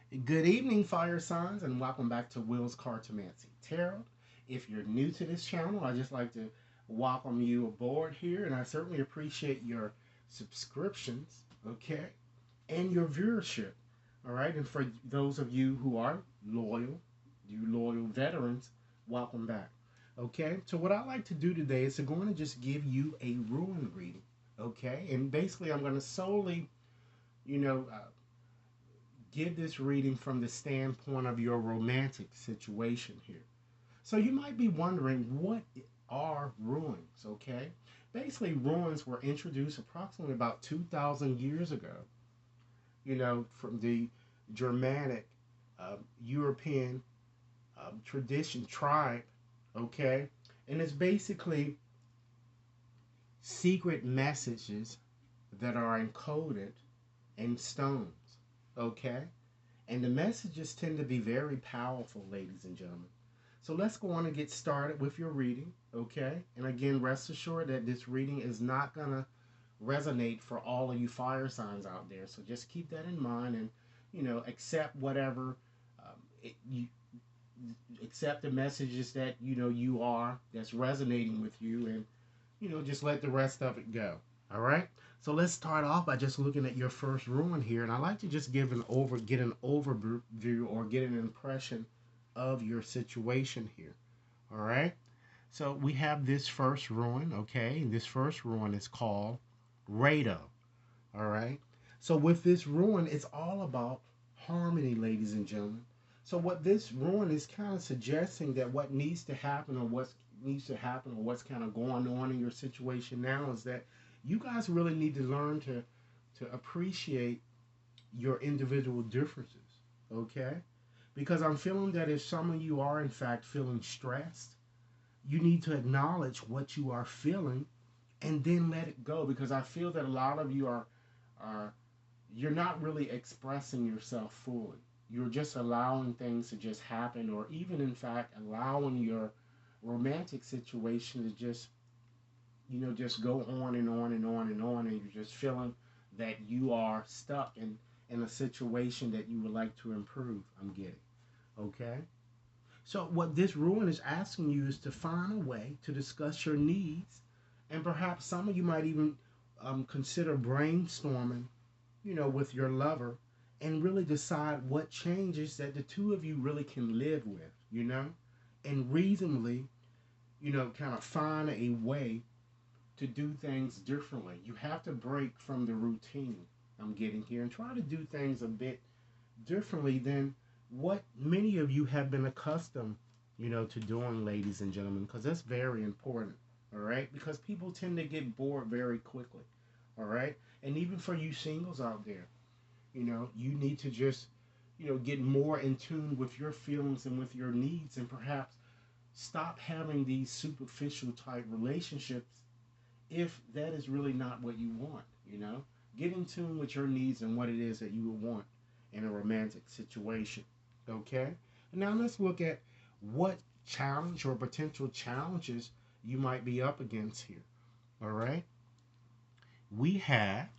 Good evening, fire signs, and welcome back to Will's Cartomancy Tarot. If you're new to this channel, I'd just like to welcome you aboard here, and I certainly appreciate your subscriptions, okay, and your viewership, all right. And for those of you who are loyal, you loyal veterans, welcome back, okay. So what I like to do today is to go on and just give you a ruin reading, okay, and basically I'm going to solely, you know, give this reading from the standpoint of your romantic situation here. So you might be wondering, what are ruins, okay? Basically, ruins were introduced approximately about 2,000 years ago, from the Germanic, European tradition, tribe, okay? And it's basically secret messages that are encoded in stones, okay? And the messages tend to be very powerful, ladies and gentlemen. So let's go on and get started with your reading, okay? And again, rest assured that this reading is not going to resonate for all of you fire signs out there. So just keep that in mind and, accept whatever, you accept the messages that, you are, that's resonating with you, and, just let the rest of it go. All right. So let's start off by just looking at your first ruin here, and I like to just get an overview or get an impression of your situation here. All right. So we have this first ruin. Okay, this first ruin is called Rado. All right. So with this ruin, it's all about harmony, ladies and gentlemen. So what this ruin is kind of suggesting, that what needs to happen, or what's kind of going on in your situation now, is that you guys really need to learn to appreciate your individual differences, okay? Because I'm feeling that if some of you are in fact feeling stressed, you need to acknowledge what you are feeling and then let it go, because I feel that a lot of you are you're not really expressing yourself fully. You're just allowing things to just happen, or even in fact allowing your romantic situation to just go on and on and on and on, and you're just feeling that you are stuck in a situation that you would like to improve. I'm getting. Okay? So what this ruin is asking you is to find a way to discuss your needs, and perhaps some of you might even consider brainstorming, with your lover, and really decide what changes that the two of you really can live with, and reasonably, kind of find a way to do things differently. You have to break from the routine, I'm getting here, and try to do things a bit differently than what many of you have been accustomed, to doing, ladies and gentlemen, because that's very important, all right? Because people tend to get bored very quickly, all right? And even for you singles out there, you need to just, get more in tune with your feelings and with your needs, and perhaps stop having these superficial type relationships if that is really not what you want, Get in tune with your needs and what it is that you would want in a romantic situation. Okay? Now let's look at what challenge or potential challenges you might be up against here. All right? We have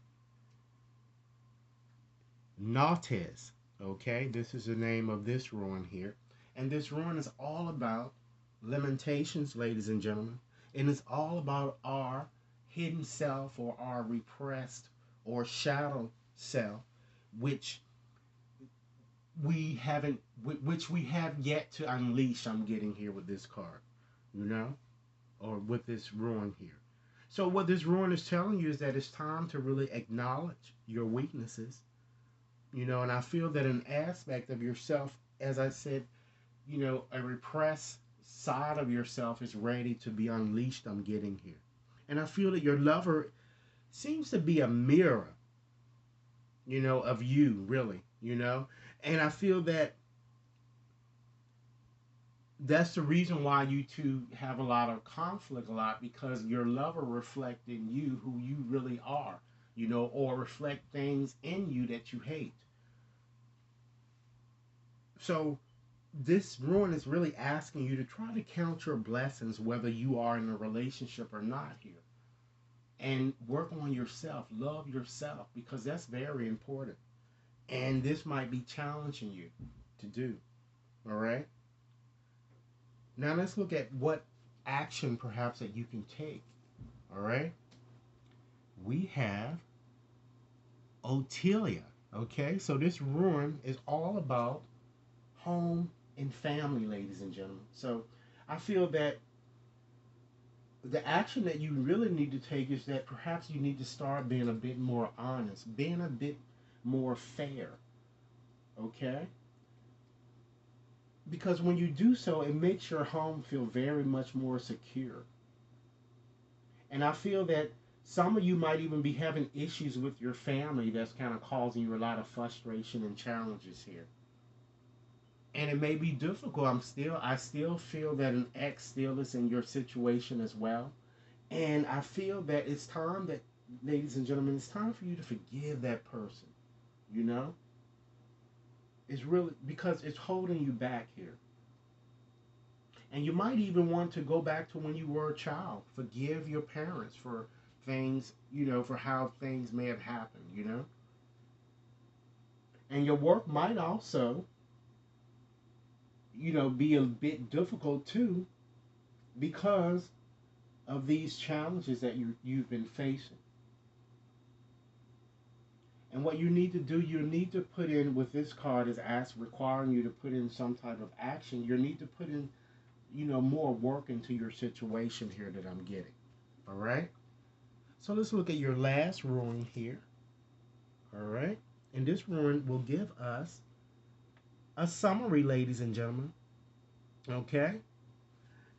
Nautes. Okay? This is the name of this ruin here. And this ruin is all about limitations, ladies and gentlemen. And it's all about our hidden self, or our repressed or shadow self, which we have yet to unleash. I'm getting here with this card, you know, or with this ruin here. So what this ruin is telling you is that it's time to really acknowledge your weaknesses, and I feel that an aspect of yourself, as I said, a repressed side of yourself is ready to be unleashed. I'm getting here. And I feel that your lover seems to be a mirror, of you, really, And I feel that that's the reason why you two have a lot of conflict a lot, because your lover reflects in you who you really are, or reflect things in you that you hate. So this ruin is really asking you to try to count your blessings, whether you are in a relationship or not here, and work on yourself, love yourself, because that's very important. And this might be challenging you to do. All right. Now let's look at what action perhaps that you can take. All right. We have Otelia. Okay. So this rune is all about home and family, ladies and gentlemen. So I feel that the action that you really need to take is that perhaps you need to start being a bit more honest, being a bit more fair. Okay. Because when you do so, it makes your home feel very much more secure. And I feel that some of you might even be having issues with your family that's kind of causing you a lot of frustration and challenges here. And it may be difficult. I still feel that an ex still is in your situation as well. And I feel that it's time that, ladies and gentlemen, it's time for you to forgive that person. You know? It's really because it's holding you back here. And you might even want to go back to when you were a child. Forgive your parents for things, for how things may have happened. And your work might also, be a bit difficult too because of these challenges that you've been facing. And what you need to do, you need to put in with this card is requiring you to put in some type of action. You need to put in, more work into your situation here that I'm getting. All right. So let's look at your last rune here. All right. And this rune will give us a summary, ladies and gentlemen. Okay.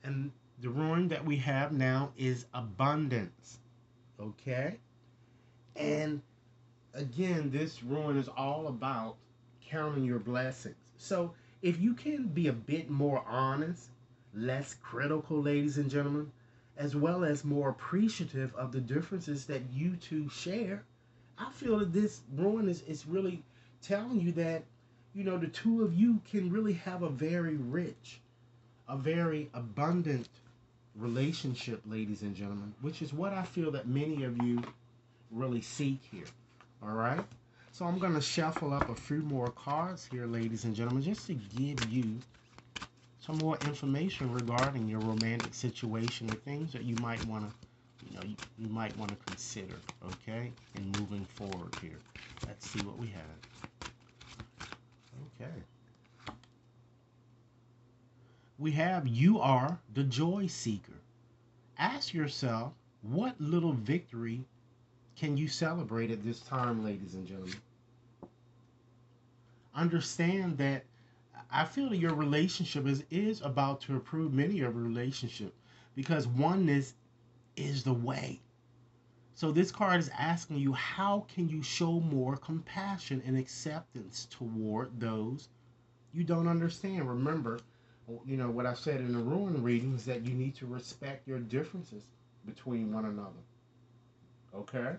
And the rune that we have now is abundance. Okay. And again, this rune is all about counting your blessings. So if you can be a bit more honest, less critical, ladies and gentlemen, as well as more appreciative of the differences that you two share, I feel that this rune is really telling you that, the two of you can really have a very rich, a very abundant relationship, ladies and gentlemen, which is what I feel that many of you really seek here. All right. So I'm going to shuffle up a few more cards here, ladies and gentlemen, just to give you some more information regarding your romantic situation, the things that you might want to, you might want to consider, okay, in moving forward here. Let's see what we have. Okay. We have you are the joy seeker. Ask yourself, what little victory can you celebrate at this time, ladies and gentlemen? Understand that I feel that your relationship is about to improve many of your relationship because oneness is the way. So this card is asking you, how can you show more compassion and acceptance toward those you don't understand? Remember, what I said in the ruin reading is that you need to respect your differences between one another. Okay?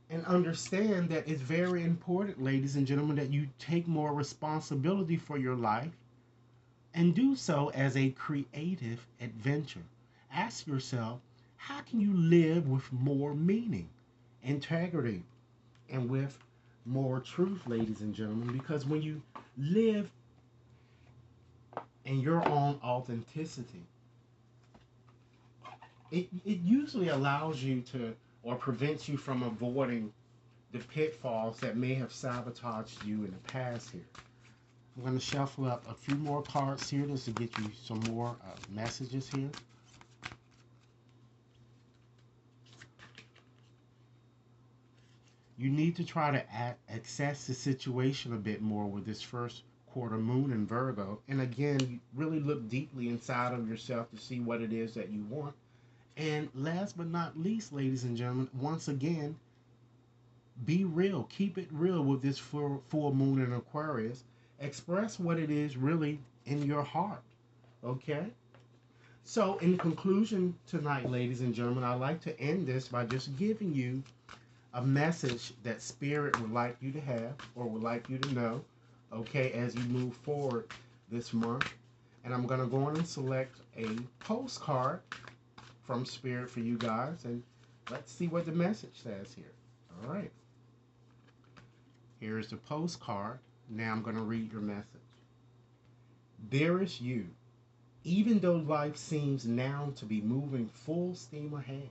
And understand that it's very important, ladies and gentlemen, that you take more responsibility for your life and do so as a creative adventure. Ask yourself, how can you live with more meaning, integrity, and with more truth, ladies and gentlemen? Because when you live in your own authenticity, it usually allows you to or prevents you from avoiding the pitfalls that may have sabotaged you in the past here. I'm going to shuffle up a few more cards here just to get you some more messages here. You need to try to access the situation a bit more with this first quarter moon in Virgo. And again, you really look deeply inside of yourself to see what it is that you want. And last but not least, ladies and gentlemen, once again, be real. Keep it real with this full moon in Aquarius. Express what it is really in your heart. Okay? So, in conclusion tonight, ladies and gentlemen, I'd like to end this by just giving you a message that Spirit would like you to have or would like you to know, okay, as you move forward this month. And I'm going to go on and select a postcard from Spirit for you guys, and let's see what the message says here. All right. Here's the postcard. Now I'm going to read your message. There is you. Even though life seems now to be moving full steam ahead,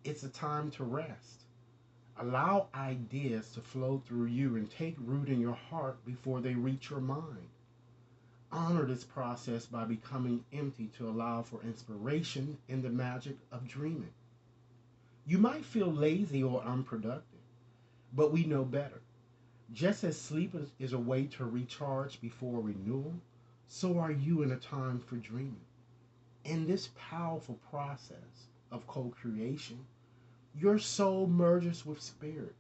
it's a time to rest. Allow ideas to flow through you and take root in your heart before they reach your mind. Honor this process by becoming empty to allow for inspiration and the magic of dreaming. You might feel lazy or unproductive, but we know better. Just as sleep is a way to recharge before renewal, so are you in a time for dreaming. In this powerful process of co creation, your soul merges with spirit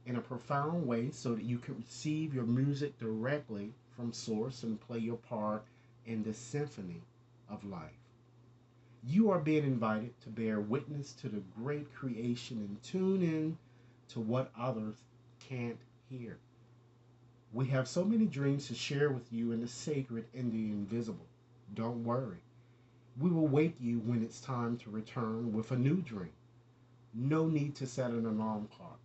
in a profound way so that you can receive your music directly from source and play your part in the symphony of life. You are being invited to bear witness to the great creation and tune in to what others can't hear. We have so many dreams to share with you in the sacred and the invisible. Don't worry. We will wake you when it's time to return with a new dream. No need to set an alarm clock.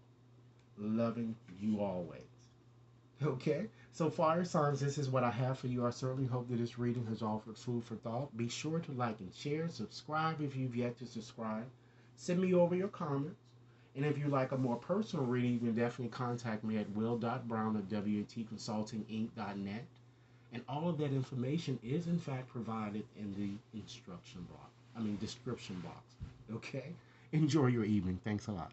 Loving you always. Okay? So, fire signs, this is what I have for you. I certainly hope that this reading has offered food for thought. Be sure to like and share. Subscribe if you've yet to subscribe. Send me over your comments. And if you like a more personal reading, you can definitely contact me at will.brown@watconsultinginc.net. And all of that information is, in fact, provided in the description box. Okay? Enjoy your evening. Thanks a lot.